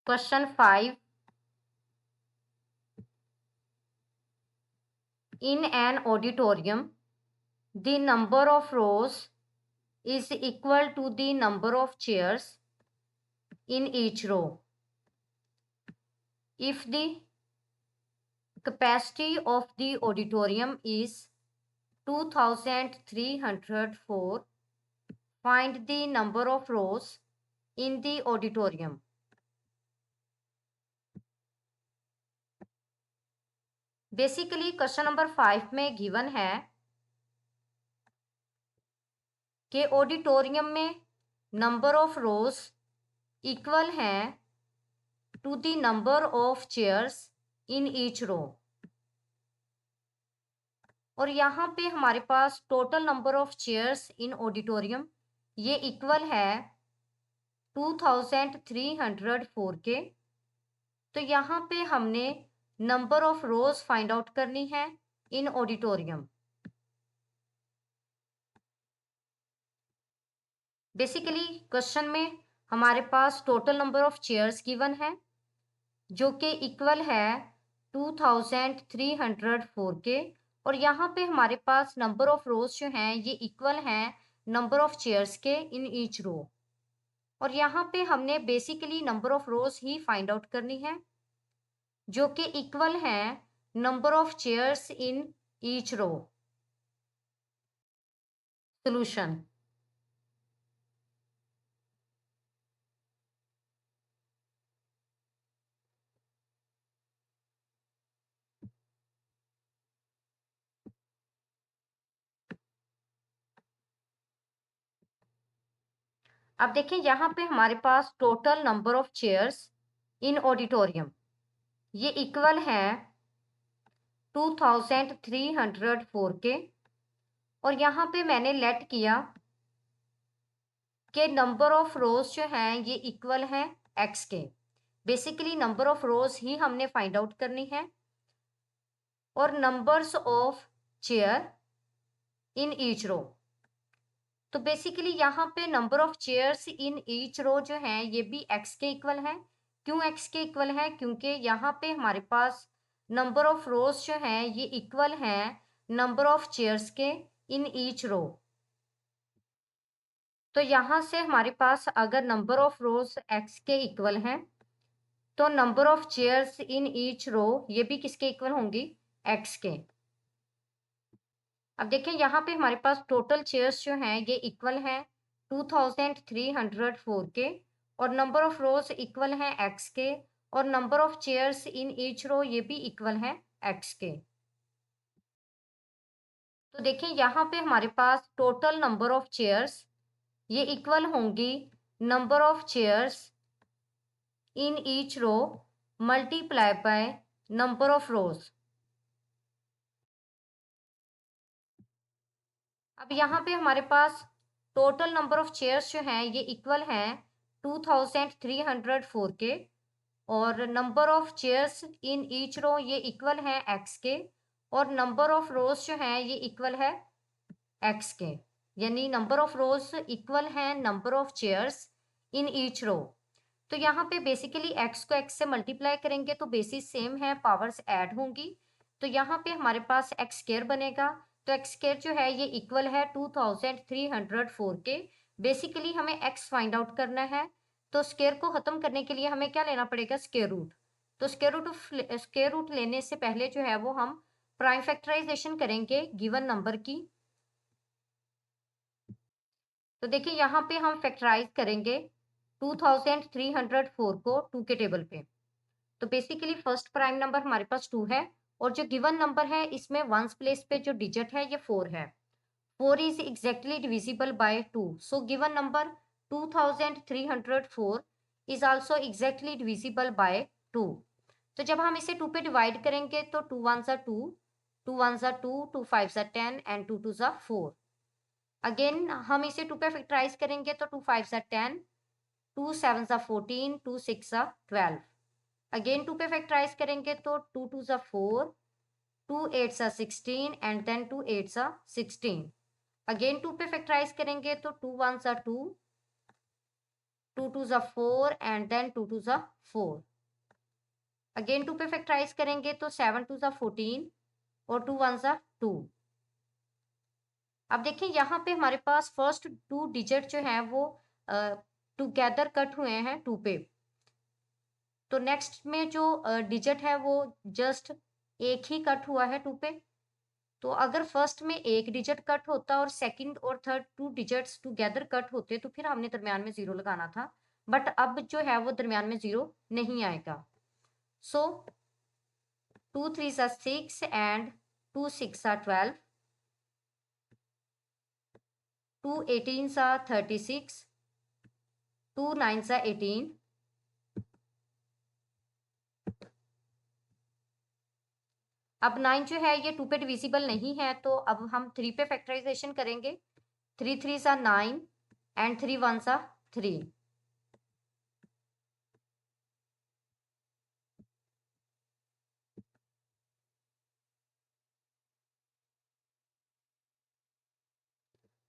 Question 5. In an auditorium, the number of rows is equal to the number of chairs in each row. If the capacity of the auditorium is 2304, find the number of rows in the auditorium. Basically question number 5 में given है कि auditorium में number of rows equal हैं to the number of chairs in each row, और यहाँ पे हमारे पास total number of chairs in auditorium ये इक्वल है 2304 के। तो यहाँ पे हमने number of rows find out करनी है इन ऑडिटोरियम। बेसिकली क्वेश्चन में हमारे पास total number of chairs given है जो कि इक्वल है 2304 के, और यहाँ पे हमारे पास नंबर ऑफ रोज जो हैं ये इक्वल हैं नंबर ऑफ चेयर्स के इन ईच रो, और यहाँ पे हमने बेसिकली नंबर ऑफ रोज ही फाइंड आउट करनी है जो कि इक्वल हैं number of chairs in each row. Solution. अब देखिए यहाँ पे हमारे पास total number of chairs in auditorium ये इक्वल है 2304 के, और यहाँ पे मैंने लेट किया कि नंबर ऑफ रोज जो हैं ये इक्वल है एक्स के। बेसिकली नंबर ऑफ रोज ही हमने फाइंड आउट करनी है और numbers of chair in each row. तो बेसिकली यहाँ पे number of chairs in each row जो हैं ये भी एक्स के इक्वल है। क्यों एक्स के इक्वल है? क्योंकि यहाँ पे हमारे पास नंबर ऑफ रोज जो हैं ये इक्वल हैं नंबर ऑफ चेयर्स के इन ईच रो। तो यहाँ से हमारे पास अगर नंबर ऑफ रोज एक्स के इक्वल हैं तो number of chairs in each row ये भी किसके इक्वल होंगी? एक्स के। अब देखें यहाँ पे हमारे पास टोटल चेयर्स जो हैं ये इक्वल हैं 2304 के, और नंबर ऑफ रोज इक्वल हैं एक्स के, और number of chairs in each row ये भी इक्वल हैं एक्स के। तो देखें यहाँ पे हमारे पास टोटल नंबर ऑफ चेयर्स ये इक्वल होंगी number of chairs in each row multiply by number of rows. अब यहाँ पे हमारे पास टोटल नंबर ऑफ चेयर्स जो हैं ये इक्वल हैं 2304 के, और number of chairs in each row ये इक्वल हैं एक्स के, और नंबर ऑफ रोज जो हैं ये इक्वल है एक्स के, यानी नंबर ऑफ रोज इक्वल हैं number of chairs in each row. तो यहाँ पे बेसिकली एक्स को एक्स से मल्टीप्लाई करेंगे तो बेसिस सेम है, पावर्स ऐड होंगी, तो यहाँ पे हमारे पास एक्स स्क्वायर बनेगा। तो एक्स स्क्वायर जो है ये इक्वल है 2304 के। बेसिकली हमें एक्स फाइंड आउट करना है, तो स्क्वायर को खत्म करने के लिए हमें क्या लेना पड़ेगा? Square root. तो स्क्वायर रूट लेने से पहले जो है वो हम प्राइम फैक्टराइजेशन करेंगे गिवन नंबर की। तो देखिए यहाँ पे हम फैक्टराइज करेंगे 2304 को 2 के टेबल पे। तो बेसिकली फर्स्ट प्राइम नंबर हमारे पास 2 है, और जो गिवन नंबर है इसमें वंस प्लेस पे जो डिजिट है ये 4 है। 4 is exactly divisible by 2, so given number 2304 is also exactly divisible by 2। तो जब हम इसे 2 पे डिवाइड करेंगे तो 2 1 are 2, 2 1 are 2, 2 5 are 10 and 2 2 are 4। Again हम इसे 2 पे फैक्टराइज करेंगे तो 2 5 are 10, 2 7 are 14, 2 6 are 12। अगेन 2 पे फैक्टराइज करेंगे तो 2 2 are 4, 2 8 are 16 and then 2 8 are 16। Again 2 पे फैक्टराइज करेंगे तो 2 1 are 2, 2 2 ज़ा 4 एंड देन 2 2 ज़ा 4। अगेन 2 पे फैक्टराइज करेंगे तो 7 2 ज़ा 14 और 2 1 ज़ा 2। अब देखिए यहाँ पे हमारे पास फर्स्ट 2 डिजिट जो हैं वो टुगेदर कट हुए हैं 2 पे। तो नेक्स्ट में जो डिजिट है वो जस्ट एक ही कट हुआ है 2 पे। तो अगर फर्स्ट में एक डिजिट कट होता और सेकंड और थर्ड 2 डिजिट्स टुगेदर कट होते तो फिर हमने दरमियान में 0 लगाना था। बट अब जो है वो दरमियान में 0 नहीं आएगा। सो 2 3 ज़ा 6 एंड 2 6 ज़ा 12, 2 18 ज़ा 36, 2 9 ज़ा 18, अब 9 जो है ये 2 पे डिविजिबल नहीं है तो अब हम 3 पे फैक्टराइजेशन करेंगे। 3 3 ज़ा 9 एंड 3 1 ज़ा 3।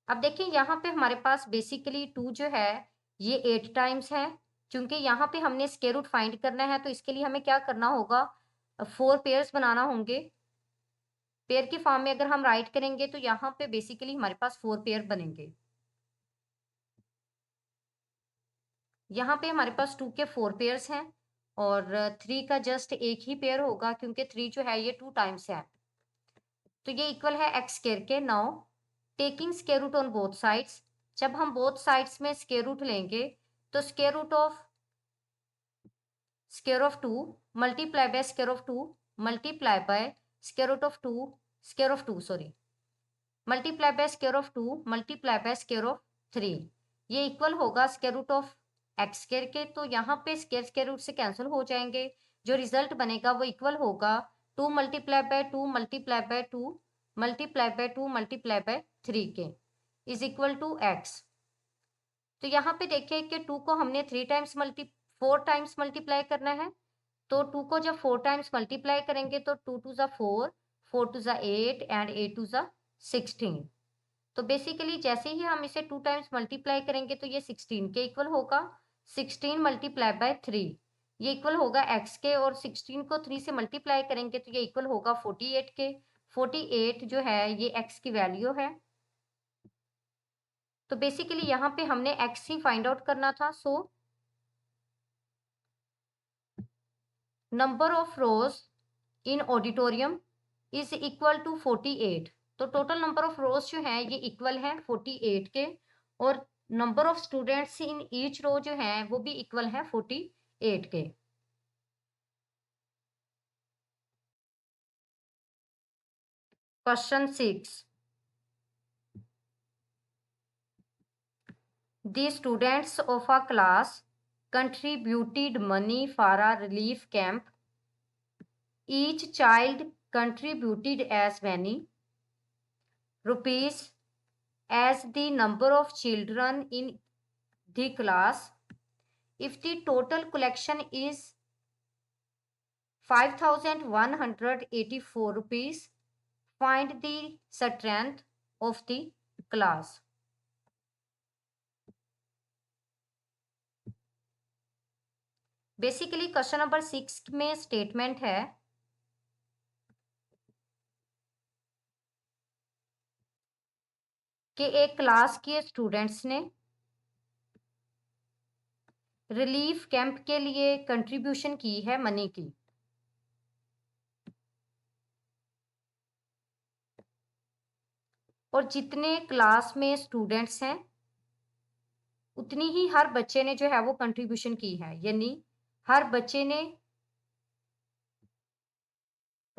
अब देखिए यहाँ पे हमारे पास बेसिकली 2 जो है ये 8 टाइम्स है। क्योंकि यहाँ पे हमने स्क्वायर रूट फाइंड करना है तो इसके लिए हमें क्या करना होगा, 4 पेयर्स बनाना होंगे। पेयर की फॉर्म में अगर हम राइट करेंगे तो यहाँ पे बेसिकली हमारे पास 4 पेयर बनेंगे। यहाँ पे हमारे पास 2 के 4 पेयर्स हैं और 3 का जस्ट एक ही पेयर होगा क्योंकि 3 जो है ये 2 टाइम्स है। तो ये इक्वल है एक्स स्क्वायर के। Now taking square root on both sides, जब हम बोथ साइड्स में स्क्वायर रूट लेंगे तो square root of square of 2 multiply by square of 2 multiply by square root of 2 square of 2 sorry multiply by square of 2 multiply by square of 3, ये equal होगा square root of x square के। तो यहाँ पे square square root से cancel हो जाएंगे, जो रिजल्ट बनेगा वो इक्वल होगा 2 multiply bye 2 multiply bye 2 multiply bye 2 multiply bye 3 के इज इक्वल टू एक्स। तो यहाँ पे देखिए कि 2 को हमने 4 टाइम्स मल्टीप्लाई करना है। तो 2 को जब 4 टाइम्स मल्टीप्लाई करेंगे तो 2 2 ज़ा 4, 4 2 ज़ा 8 एंड 8 2 ज़ा 16। तो बेसिकली जैसे ही हम इसे 2 टाइम्स मल्टीप्लाई करेंगे तो ये 16 के इक्वल होगा। 16 मल्टीप्लाई बाय 3 ये इक्वल होगा एक्स के, और 16 को 3 से मल्टीप्लाई करेंगे तो ये इक्वल होगा 48 के। 48 जो है ये एक्स की वैल्यू है। तो बेसिकली यहाँ पे हमने एक्स ही फाइंड आउट करना था। So number of rows in auditorium is equal to 48। तो टोटल नंबर ऑफ रोज जो है ये इक्वल है 48 के, और number of students in each row जो है वो भी इक्वल है 48 के। Question 6, the students of a class contributed money for a relief camp. Each child contributed as many rupees as the number of children in the class. If the total collection is 5,184 rupees, find the strength of the class. Basically question number 6 में statement है कि एक class के students ने relief camp के लिए contribution की है मनी की। और जितने क्लास में स्टूडेंट्स हैं उतनी ही हर बच्चे ने जो है वो कंट्रीब्यूशन की है, यानी हर बच्चे ने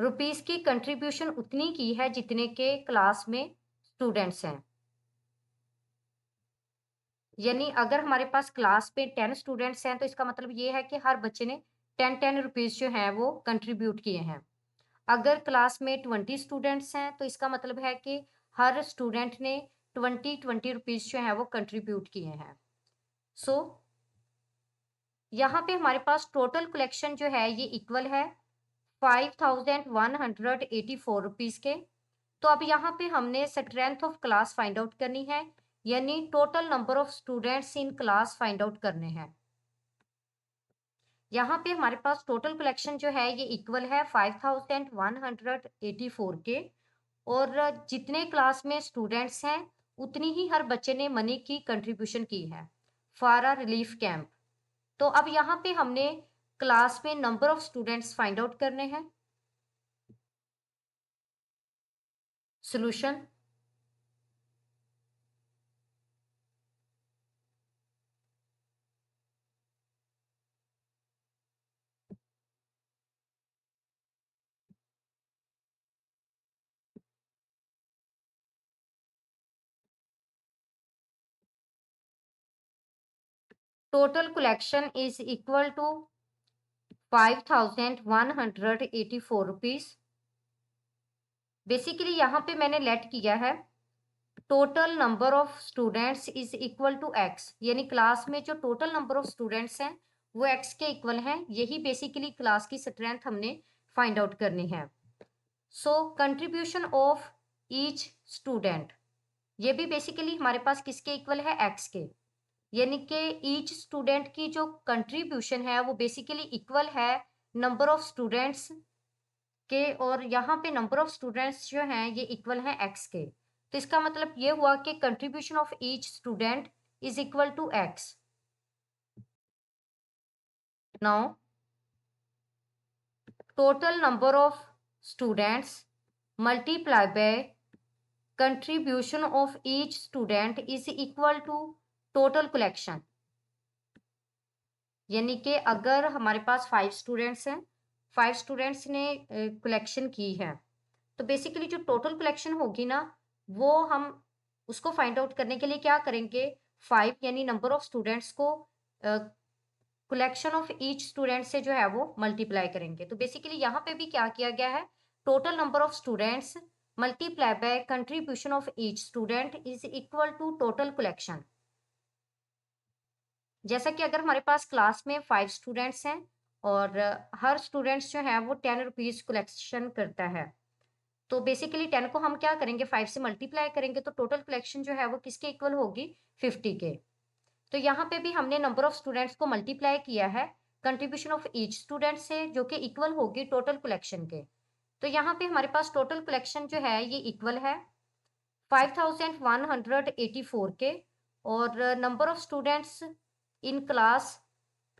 रुपीस की कंट्रीब्यूशन उतनी की है जितने के क्लास में स्टूडेंट्स हैं। यानी अगर हमारे पास क्लास में 10 स्टूडेंट्स हैं तो इसका मतलब ये है कि हर बच्चे ने 10 रुपीज जो है वो कंट्रीब्यूट किए हैं। अगर क्लास में 20 स्टूडेंट्स हैं तो इसका मतलब है कि हर स्टूडेंट ने 20 रुपीज जो है वो कंट्रीब्यूट किए हैं। सो यहाँ पे हमारे पास टोटल कलेक्शन जो है ये इक्वल है 5,184 रुपीज के। तो अब यहाँ पे हमने strength of class find out करनी है यानी total number of students in class find out करने हैं। यहाँ पे हमारे पास टोटल कलेक्शन जो है ये इक्वल है 5184 के, और जितने क्लास में स्टूडेंट्स हैं उतनी ही हर बच्चे ने मनी की कंट्रीब्यूशन की है फॉर अ रिलीफ कैंप। तो अब यहाँ पे हमने क्लास में number of students find out करने हैं। Solution, total collection is equal to 5184 rupees. Basically यहाँ पे मैंने लेट किया है total number of students is equal to x, यानी क्लास में जो टोटल नंबर ऑफ स्टूडेंट्स हैं वो एक्स के इक्वल हैं। यही बेसिकली क्लास की स्ट्रेंथ हमने फाइंड आउट करनी है। सो कंट्रीब्यूशन ऑफ ईच स्टूडेंट, ये भी बेसिकली हमारे पास किसके इक्वल है, एक्स के, यानी कि ईच स्टूडेंट की जो कंट्रीब्यूशन है वो बेसिकली इक्वल है नंबर ऑफ स्टूडेंट्स के, और यहाँ पे नंबर ऑफ स्टूडेंट्स जो हैं ये इक्वल हैं एक्स के। तो इसका मतलब ये हुआ कि contribution of each student is equal to x. Now total number of students multiply by contribution of each student is equal to total collection. यानी कि अगर हमारे पास 5 स्टूडेंट्स हैं, 5 स्टूडेंट्स ने कलेक्शन की है, तो बेसिकली जो टोटल कलेक्शन होगी ना वो हम उसको फाइंड आउट करने के लिए क्या करेंगे, 5 यानी नंबर ऑफ स्टूडेंट्स को कलेक्शन ऑफ ईच स्टूडेंट से जो है वो मल्टीप्लाई करेंगे। तो बेसिकली यहाँ पे भी क्या किया गया है, total number of students multiply by contribution of each student is equal to total collection. जैसा कि अगर हमारे पास क्लास में 5 स्टूडेंट्स हैं और हर स्टूडेंट्स जो है वो 10 रुपीज़ कलेक्शन करता है, तो बेसिकली 10 को हम क्या करेंगे, 5 से मल्टीप्लाई करेंगे, तो टोटल कलेक्शन जो है वो किसके इक्वल होगी, 50 के। तो यहाँ पे भी हमने नंबर ऑफ स्टूडेंट्स को मल्टीप्लाई किया है कंट्रीब्यूशन ऑफ ईच स्टूडेंट से, जो कि इक्वल होगी टोटल कलेक्शन के। तो यहाँ पे हमारे पास टोटल कलेक्शन जो है ये इक्वल है 5184 के, और number of students in class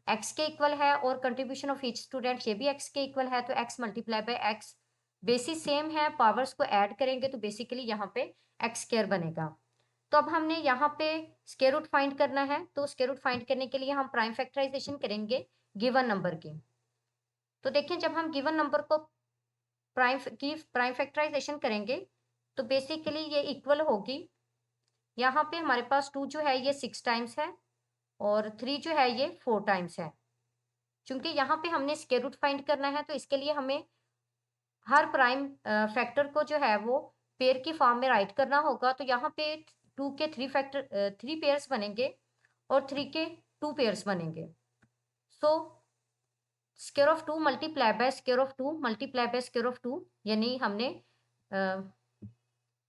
x के इक्वल है, और कंट्रीब्यूशन ऑफ ईच स्टूडेंट ये भी एक्स के इक्वल है। तो x multiply by x, basis same है, पावर्स को ऐड करेंगे तो बेसिकली यहाँ पे एक्स स्क्वायर बनेगा। तो अब हमने यहाँ पे स्क्वायर रूट फाइंड करना है, तो स्क्वायर रूट फाइंड करने के लिए हम प्राइम फैक्टराइजेशन करेंगे गिवन नंबर की। तो देखिए जब हम गिवन नंबर को प्राइम फैक्टराइजेशन करेंगे तो बेसिकली ये इक्वल होगी, यहाँ पे हमारे पास 2 जो है ये 6 टाइम्स है, और 3 जो है ये 4 टाइम्स है। चूंकि यहाँ पे हमने स्क्वायर रूट फाइंड करना है तो इसके लिए हमें हर प्राइम फैक्टर को जो है वो पेयर की फॉर्म में राइट करना होगा। तो यहाँ पे 2 के 3 पेयर्स बनेंगे और 3 के 2 पेयर्स बनेंगे। So square of 2 multiply by square of 2 multiply by square of 2, यानी हमने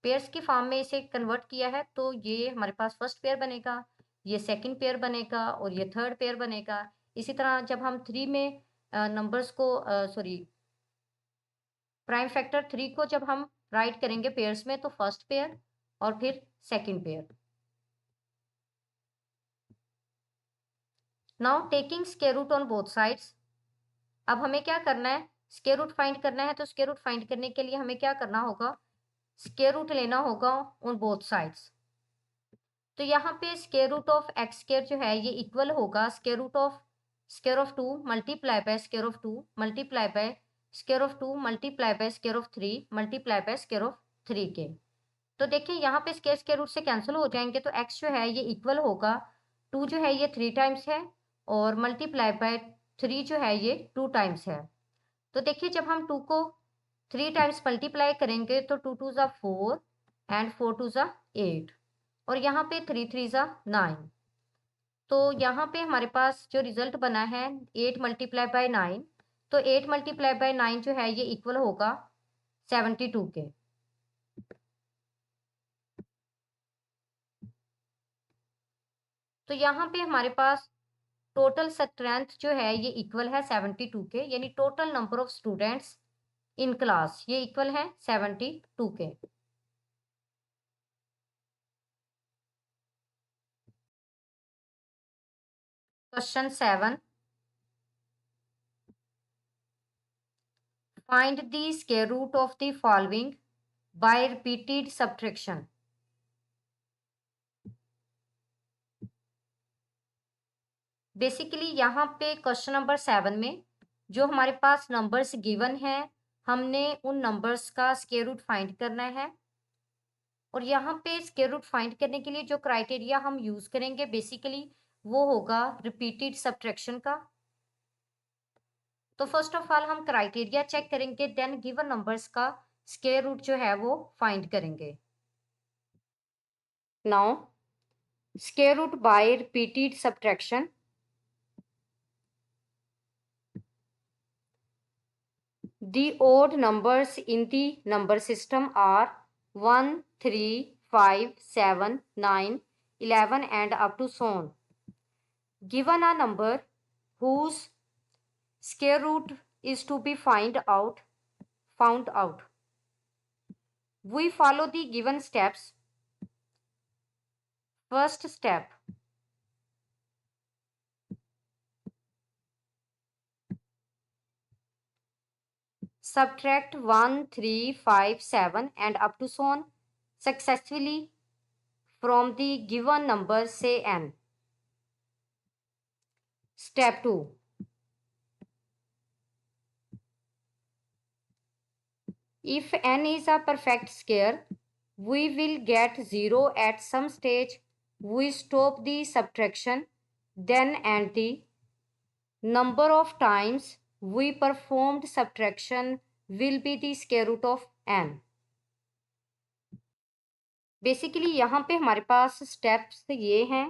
पेयर्स की फॉर्म में इसे कन्वर्ट किया है। तो ये हमारे पास फर्स्ट पेयर बनेगा, ये सेकंड पेयर बनेगा, और ये थर्ड पेयर बनेगा। इसी तरह जब हम 3 में नंबर्स को सॉरी प्राइम फैक्टर 3 को जब हम राइट करेंगे पेयर्स में, तो फर्स्ट पेयर और फिर second pair. Now taking square root on both sides, अब हमें क्या करना है, स्क्वायर रूट फाइंड करना है। तो स्क्वायर रूट फाइंड करने के लिए हमें क्या करना होगा, स्क्वायर रूट लेना होगा ऑन बोथ साइड्स। तो यहाँ पे square root of x square जो है ये इक्वल होगा square of 2 multiply by square of 2 multiply by square of 2 multiply by square of 3 multiply by square of 3 के। तो देखिए यहाँ पे स्क्वायर रूट से कैंसिल हो जाएंगे, तो एक्स जो है ये इक्वल होगा 2 जो है ये 3 टाइम्स है, और मल्टीप्लाई बाय 3 जो है ये 2 टाइम्स है। तो देखिए जब हम 2 को 3 टाइम्स मल्टीप्लाई करेंगे तो 2 2 ज़ा 4 एंड 4 2 ज़ा 8, और यहाँ पे 3 3 ज़ा 9। तो यहाँ पे हमारे पास जो रिजल्ट बना है 8 मल्टीप्लाई बाय 9, तो 8 मल्टीप्लाई बाय 9 जो है ये इक्वल होगा 72 के। तो यहाँ पे हमारे पास टोटल स्ट्रेंथ जो है ये इक्वल है 72 के, यानी total number of students in class ये इक्वल है 72 के। Question 7, find the square root of the following by repeated subtraction. Basically यहाँ पे क्वेश्चन नंबर 7 में जो हमारे पास नंबर्स गिवन है, हमने उन नंबर्स का स्क्वायर रूट फाइंड करना है। और यहाँ पे स्क्वायर रूट फाइंड करने के लिए जो क्राइटेरिया हम यूज करेंगे बेसिकली वो होगा रिपीटेड सब्ट्रैक्शन का। तो फर्स्ट ऑफ ऑल हम क्राइटेरिया चेक करेंगे, देन गिवन नंबर्स का स्क्वायर रूट जो है वो फाइंड करेंगे। Now square root by repeated subtraction. The odd numbers in the number system are 1, 3, 5, 7, 9, 11 and up to so on. Given a number whose square root is to be found out, we follow the given steps. First step, subtract 1, 3, 5, 7 and up to so on successfully from the given number, say n. Step 2, if n is a perfect square, we will get 0 at some stage. We stop the subtraction, then and the number of times we performed subtraction will be the square root of n. Basically यहाँ पे हमारे पास steps ये हैं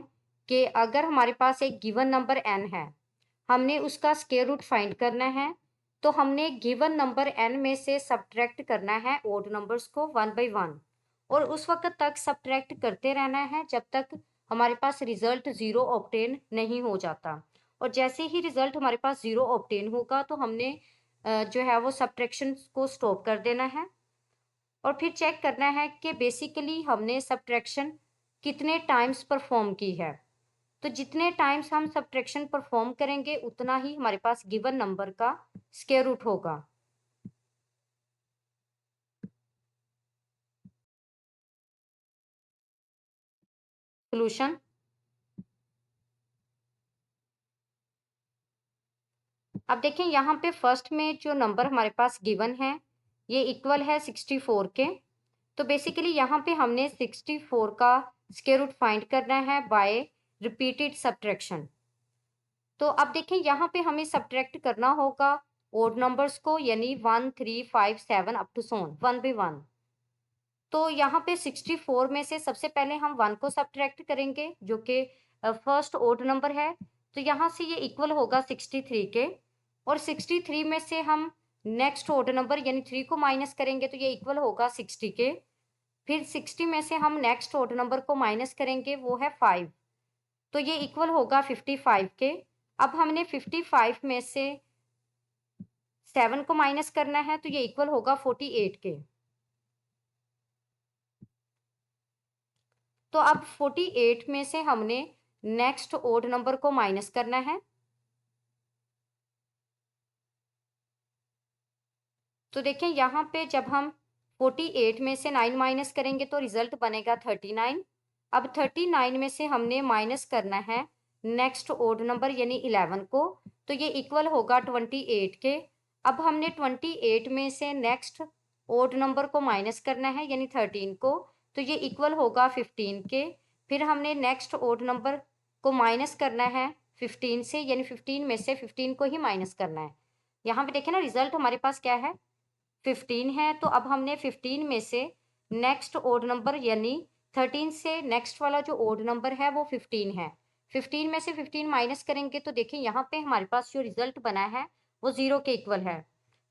कि अगर हमारे पास एक given number n है, हमने उसका स्क्वायर रूट फाइंड करना है, तो हमने गिवन नंबर n में से सब्ट्रैक्ट करना है ओड नंबर्स को 1 बाई 1 और उस वक्त तक सब्ट्रैक्ट करते रहना है जब तक हमारे पास रिजल्ट 0 ऑब्टेन नहीं हो जाता। और जैसे ही रिजल्ट हमारे पास 0 ऑब्टेन होगा तो हमने जो है वो सब्ट्रैक्शन को स्टॉप कर देना है और फिर चेक करना है कि बेसिकली हमने सब्ट्रैक्शन कितने टाइम्स परफॉर्म की है। तो जितने टाइम्स हम सब्ट्रैक्शन परफॉर्म करेंगे उतना ही हमारे पास गिवन नंबर का स्क्वायर रूट होगा। सोल्यूशन, अब देखें यहाँ पे फर्स्ट में जो नंबर हमारे पास गिवन है ये इक्वल है 64 के। तो बेसिकली यहाँ पे हमने 64 का स्क्वायर रूट फाइंड करना है बाय रिपीटेड सब्ट्रैक्शन। तो अब देखें यहाँ पे हमें सब्ट्रैक्ट करना होगा ओड नंबर्स को, यानी 1, 3, 5, 7 अप टू सोन 1 बाई 1। तो यहाँ पे 64 में से सबसे पहले हम 1 को सब्ट्रैक्ट करेंगे जो कि फर्स्ट ओड नंबर है। तो यहाँ से ये इक्वल होगा 63 के और 63 में से हम नेक्स्ट ओड नंबर यानी 3 को माइनस करेंगे तो ये इक्वल होगा 60 के। फिर 60 में से हम नेक्स्ट ओड नंबर को माइनस करेंगे वो है 5, तो ये इक्वल होगा 55 के। अब हमने 55 में से 7 को माइनस करना है तो ये इक्वल होगा 48 के। तो अब 48 में से हमने नेक्स्ट ओड नंबर को माइनस करना है। तो देखें यहाँ पे जब हम 48 में से 9 माइनस करेंगे तो रिजल्ट बनेगा 39। अब 39 में से हमने माइनस करना है नेक्स्ट ओड नंबर यानी 11 को, तो ये इक्वल होगा 28 के। अब हमने 28 में से नेक्स्ट ओड नंबर को माइनस करना है यानी 13 को, तो ये इक्वल होगा 15 के। फिर हमने नेक्स्ट ओड नंबर को माइनस करना है 15 से, यानी 15 में से 15 को ही माइनस करना है। यहाँ पे देखें ना रिजल्ट हमारे पास क्या है 15 है। तो अब हमने 15 में से नेक्स्ट ओड नंबर यानी 13 से नेक्स्ट वाला जो ओड नंबर है वो 15 है। 15 में से 15 माइनस करेंगे तो देखिए यहाँ पे हमारे पास जो रिजल्ट बना है वो 0 के इक्वल है।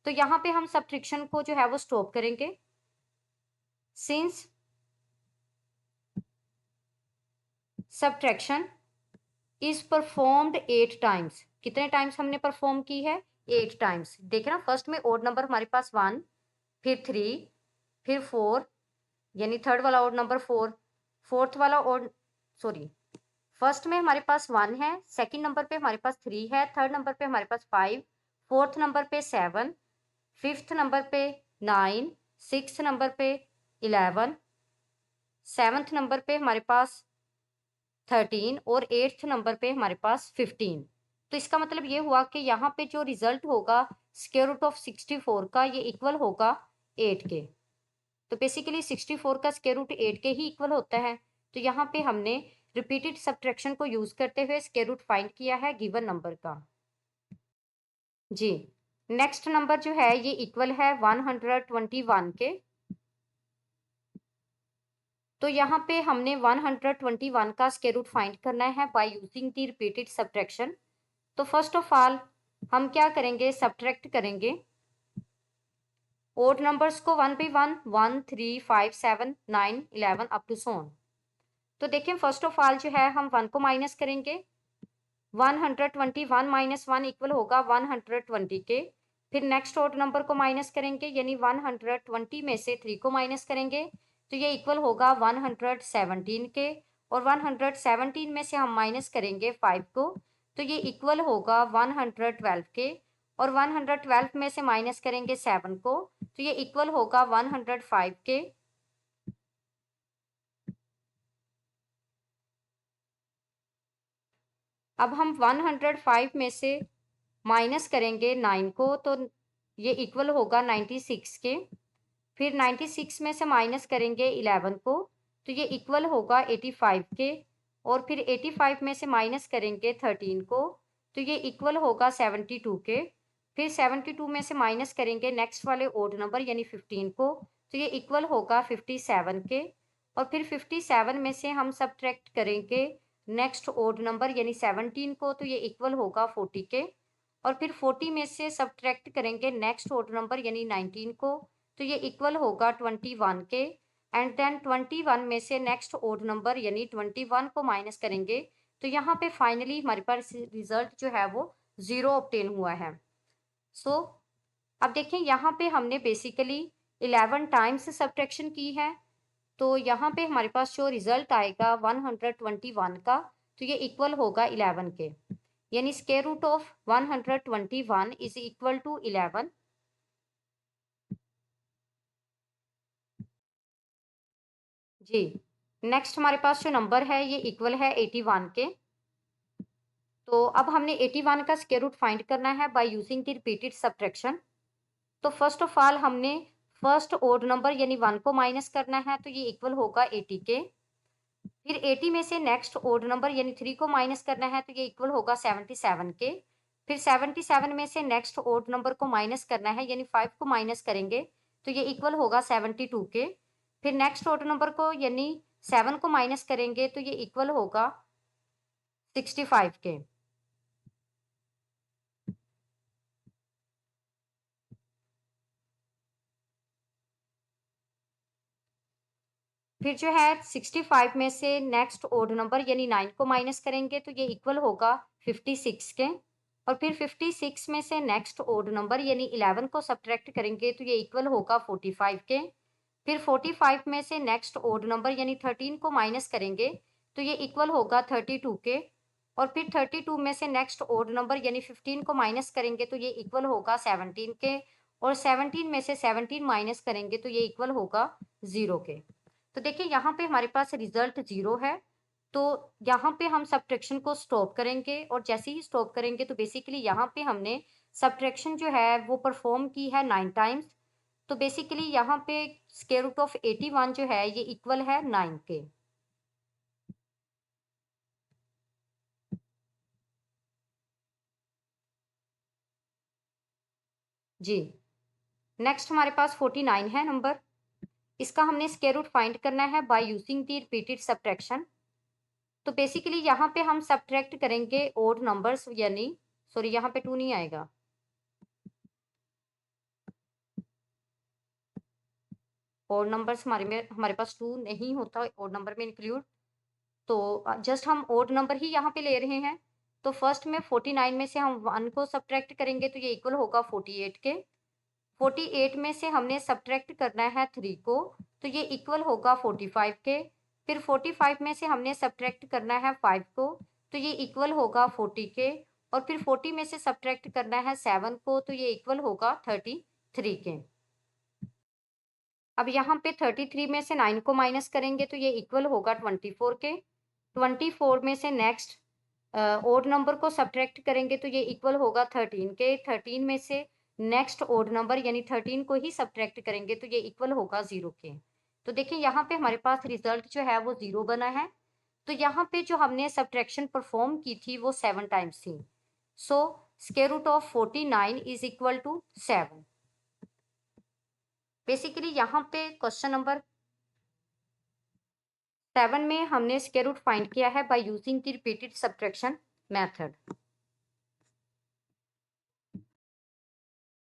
तो यहाँ पे हम सब्ट्रैक्शन को जो है वो स्टॉप करेंगे। Since subtraction is performed 8 times. कितने टाइम्स हमने परफॉर्म की है? 8 टाइम्स। देखे ना, फर्स्ट में ओड नंबर हमारे पास 1, फिर 3, फिर 4, यानी थर्ड वाला ओड नंबर 4, फोर्थ वाला ओड, सॉरी, फर्स्ट में हमारे पास 1 है, सेकंड नंबर पे हमारे पास 3 है, थर्ड नंबर पे हमारे पास 5, फोर्थ नंबर पे 7, फिफ्थ नंबर पे 9, सिक्स्थ नंबर पे 11, सेवन्थ नंबर पे हमारे पास 13 और एट्थ नंबर पे हमारे पास 15। तो इसका मतलब ये हुआ कि यहाँ पे जो रिजल्ट होगा स्क्वायर रूट ऑफ 64 का, ये इक्वल होगा 8 के। तो बेसिकली 64 का स्क्वायर रूट 8 के ही इक्वल होता है। तो यहाँ पे हमने रिपीटेड सब्ट्रैक्शन को यूज करते हुए स्क्वायर रूट फाइंड किया है गिवन नंबर का। जी, नेक्स्ट नंबर जो है ये इक्वल है 121 के। तो यहाँ पे हमने 121 का स्क्वायर रूट फाइंड करना है by using the repeated subtraction. तो फर्स्ट ऑफ ऑल हम क्या करेंगे, सब्ट्रैक्ट करेंगे ओड नंबर्स को 1 by 1, 1, 3, 5, 7, 9, 11 up to so on. तो देखिए फर्स्ट ऑफ ऑल जो है हम 1 को माइनस करेंगे, 121 माइनस 1 इक्वल होगा 120 के। फिर नेक्स्ट ओड नंबर को माइनस करेंगे, यानी 120 में से 3 को माइनस करेंगे तो ये इक्वल होगा 117 के। और 117 में से हम माइनस करेंगे 5 को तो ये इक्वल होगा 112 के। और 112 में से माइनस करेंगे 7 को तो ये इक्वल होगा 105 के। अब हम 105 में से माइनस करेंगे 9 को तो ये इक्वल होगा 96 के। फिर 96 में से माइनस करेंगे 11 को तो ये इक्वल होगा 85 के। और फिर 85 में से माइनस करेंगे 13 को तो ये इक्वल होगा 72 के। फिर 72 में से माइनस करेंगे नेक्स्ट वाले ओड नंबर यानी 15 को तो ये इक्वल होगा 57 के। और फिर 57 में से हम सब्ट्रैक्ट करेंगे नेक्स्ट ओड नंबर यानी 17 को तो ये इक्वल होगा 40 के। और फिर 40 में से सब्ट्रैक्ट करेंगे नेक्स्ट ओड नंबर यानी 19 को तो ये इक्वल होगा 21 के। एंड देन 21 में से नेक्स्ट ओड नंबर यानी 21 को माइनस करेंगे तो यहाँ पे फाइनली हमारे पास रिजल्ट जो है वो 0 ऑब्टेन हुआ है। सो अब देखें यहाँ पे हमने बेसिकली 11 टाइम्स सब्ट्रैक्शन की है। तो यहाँ पे हमारे पास जो रिजल्ट आएगा 121 का तो ये इक्वल होगा 11 के, यानी square root of 121 is equal to 11। जी, नेक्स्ट हमारे पास जो नंबर है ये इक्वल है 81 के। तो अब हमने 81 का स्क्वायर रूट फाइंड करना है by using the repeated subtraction. तो फर्स्ट ऑफ ऑल हमने फर्स्ट ओड नंबर यानी 1 को माइनस करना है तो ये इक्वल होगा 80 के। फिर 80 में से नेक्स्ट ओड नंबर यानी 3 को माइनस करना है तो ये इक्वल होगा 77 के। फिर 77 में से नेक्स्ट ओड नंबर को माइनस करना है यानी 5 को माइनस करेंगे तो ये इक्वल होगा 72 के। फिर नेक्स्ट ओड नंबर को यानी 7 को माइनस करेंगे तो ये इक्वल होगा 65 के। फिर जो है 65 में से नेक्स्ट ओड नंबर यानी 9 को माइनस करेंगे तो ये इक्वल होगा 56 के। और फिर 56 में से नेक्स्ट ओड नंबर यानी 11 को सब्ट्रैक्ट करेंगे तो ये इक्वल होगा 45 के। फिर 45 में से नेक्स्ट ओड नंबर यानी 13 को माइनस करेंगे तो ये इक्वल होगा 32 के। और फिर 32 में से नेक्स्ट ओड नंबर यानी 15 को माइनस करेंगे तो ये इक्वल होगा 17 के। और 17 में से 17 माइनस करेंगे तो ये इक्वल होगा 0 के। तो देखिए यहाँ पे हमारे पास रिजल्ट 0 है। तो यहाँ पे हम सब्ट्रैक्शन को स्टॉप करेंगे और जैसे ही स्टॉप करेंगे तो बेसिकली यहाँ पे हमने सब्ट्रैक्शन जो है वो परफॉर्म की है 9 टाइम्स। तो बेसिकली यहाँ पे स्क्वायर रूट ऑफ 81 जो है ये इक्वल है 9 के। जी, नेक्स्ट हमारे पास 49 है नंबर। इसका हमने स्क्वायर रूट फाइंड करना है by using the repeated subtraction. तो बेसिकली यहाँ पे हम सब्ट्रैक्ट करेंगे ओड नंबर्स यानी, सॉरी यहाँ पे 2 नहीं आएगा, ओड नंबर्स हमारे पास 2 नहीं होता ओड नंबर में इंक्लूड। तो जस्ट हम ओड नंबर ही यहाँ पे ले रहे हैं। तो फर्स्ट में 49 में से हम 1 को सब्ट्रैक्ट करेंगे तो ये इक्वल होगा 48 के। 48 में से हमने सब्ट्रैक्ट करना है 3 को, तो ये इक्वल होगा 45 के। फिर 45 में से हमने सब्ट्रैक्ट करना है 5 को, तो ये इक्वल होगा 40 के। और फिर 40 में से सब्ट्रैक्ट करना है 7 को, तो ये इक्वल होगा 33 के। अब यहाँ पे 33 में से 9 को माइनस करेंगे तो ये इक्वल होगा 24 के। 24 में से नेक्स्ट ओड नंबर को सब्ट्रैक्ट करेंगे तो ये इक्वल होगा 13 के। 13 में से नेक्स्ट ओड नंबर यानी 13 को ही सब्ट्रैक्ट करेंगे तो ये इक्वल होगा 0 के। तो देखिए यहाँ पे हमारे पास रिजल्ट जो है वो 0 बना है। तो यहाँ पे जो हमने सब्ट्रैक्शन परफॉर्म की थी वो 7 टाइम्स थी। So square root of 49 is equal to 7। Basically यहाँ पे क्वेश्चन नंबर 7 में हमने स्क्वायर रूट फाइंड किया है by using the repeated subtraction method.